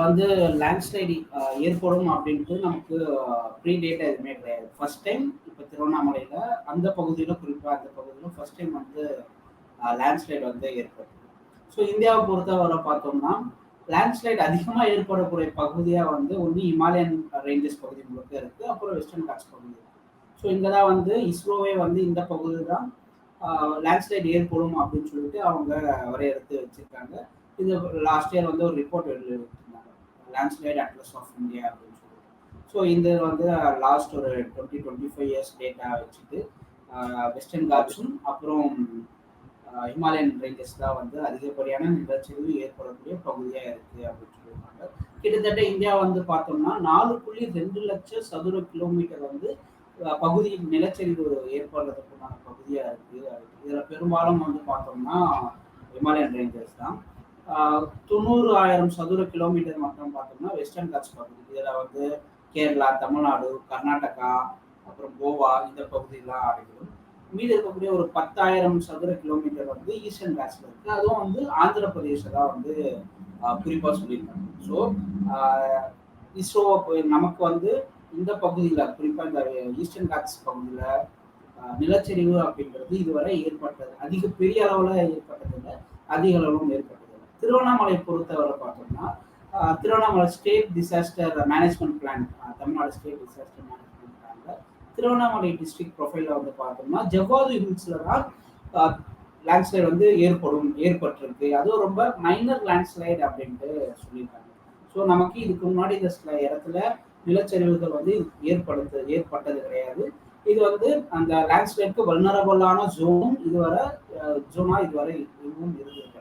வந்து லேண்ட்ஸ்லைடு ஏற்படும் அப்படின்ட்டு நமக்கு ப்ரீ டேட்டா எதுவுமே கிடையாது. ஃபர்ஸ்ட் டைம் இப்போ திருவண்ணாமலையில் அந்த பகுதியில் குறிப்பாக அந்த பகுதியில் ஃபர்ஸ்ட் டைம் வந்து லேண்ட்ஸ்லைடு வந்து ஏற்படுது. ஸோ இந்தியாவை பொறுத்தவரை பார்த்தோம்னா லேண்ட்ஸ்லைட் அதிகமாக ஏற்படக்கூடிய பகுதியாக வந்து ஒன்று இமாலயன் ரேஞ்சஸ் பகுதி முழுக்க இருக்குது, அப்புறம் வெஸ்டர்ன் காட்ஸ் பகுதி இருக்குது. ஸோ இங்கே தான் வந்து இஸ்ரோவே வந்து இந்த பகுதி தான் லேண்ட்ஸ்லைட் ஏற்படும் அப்படின்னு சொல்லிட்டு அவங்க வரையறுத்து வச்சுருக்காங்க. இது லாஸ்ட் இயர் வந்து ஒரு ரிப்போர்ட் எழுதிருந்தாங்க, லேண்ட்ஸ்லைட் அட்லஸ் ஆஃப் இந்தியா அப்படின்னு சொல்லிட்டு. ஸோ இந்த வந்து லாஸ்ட் ஒரு 20-25 இயர்ஸ் டேட்டா வச்சுட்டு வெஸ்டர்ன் காட்ஸும் அப்புறம் ஹிமாலயன் ரேஞ்சஸ் தான் வந்து அதிகப்படியான நிலச்சரிவு ஏற்படக்கூடிய பகுதியாக இருக்குது அப்படின்னு சொல்லியிருக்காங்க. கிட்டத்தட்ட இந்தியா வந்து பார்த்தோம்னா 4.2 லட்சம் சதுர கிலோமீட்டர் வந்து பகுதி நிலச்சரிவு ஏற்படுறதுக்குண்டான பகுதியாக இருக்குது. இதில் பெரும்பாலும் வந்து பார்த்தோம்னா ஹிமாலயன் ரேஞ்சஸ் தான். 90,000 சதுர கிலோமீட்டர் மட்டும் பார்த்தோம்னா வெஸ்டர்ன் காட்ஸ் பகுதி. இதில் வந்து கேரளா, தமிழ்நாடு, கர்நாடகா, அப்புறம் கோவா இந்த பகுதியெல்லாம் அடங்கிடும். மீது இருக்கக்கூடிய ஒரு 10,000 சதுர கிலோமீட்டர் வந்து ஈஸ்டர்ன் காட்ஸ்ல இருக்கு. அதுவும் வந்து ஆந்திர பிரதேச தான் வந்து குறிப்பாக சொல்லியிருக்காங்க. ஸோ இஸ்ரோ நமக்கு வந்து இந்த பகுதியில் குறிப்பாக இந்த ஈஸ்டர்ன் காட்ஸ் பகுதியில் நிலச்சரிவு அப்படின்றது இதுவரை ஏற்பட்டது அதிக பெரிய அளவில் ஏற்பட்டதில்லை, அதிக அளவிலும் ஏற்பட்டதில்லை. திருவண்ணாமலை பொறுத்தவரை பார்த்தோம்னா Tiruvannamalai state disaster management plan, Tamil Nadu state disaster management பிளான்ல திருவண்ணாமலை டிஸ்ட்ரிக்ட் ப்ரொஃபைலில் வந்து பார்த்தோம்னா ஜவ்வாது ஹில்ஸில் தான் லேண்ட்ஸ்லைட் வந்து ஏற்பட்டிருக்கு. அதுவும் ரொம்ப மைனர் லேண்ட்ஸ்லைட் அப்படின்ட்டு சொல்லியிருக்காங்க. ஸோ நமக்கு இதுக்கு முன்னாடி இந்த இடத்துல நிலச்சரிவுகள் வந்து ஏற்பட்டது கிடையாது. இது வந்து அந்த லேண்ட்ஸ்லைட்க்கு வல்னரபிளான ஜோனா இதுவரை இதுவும் இருந்திருக்கு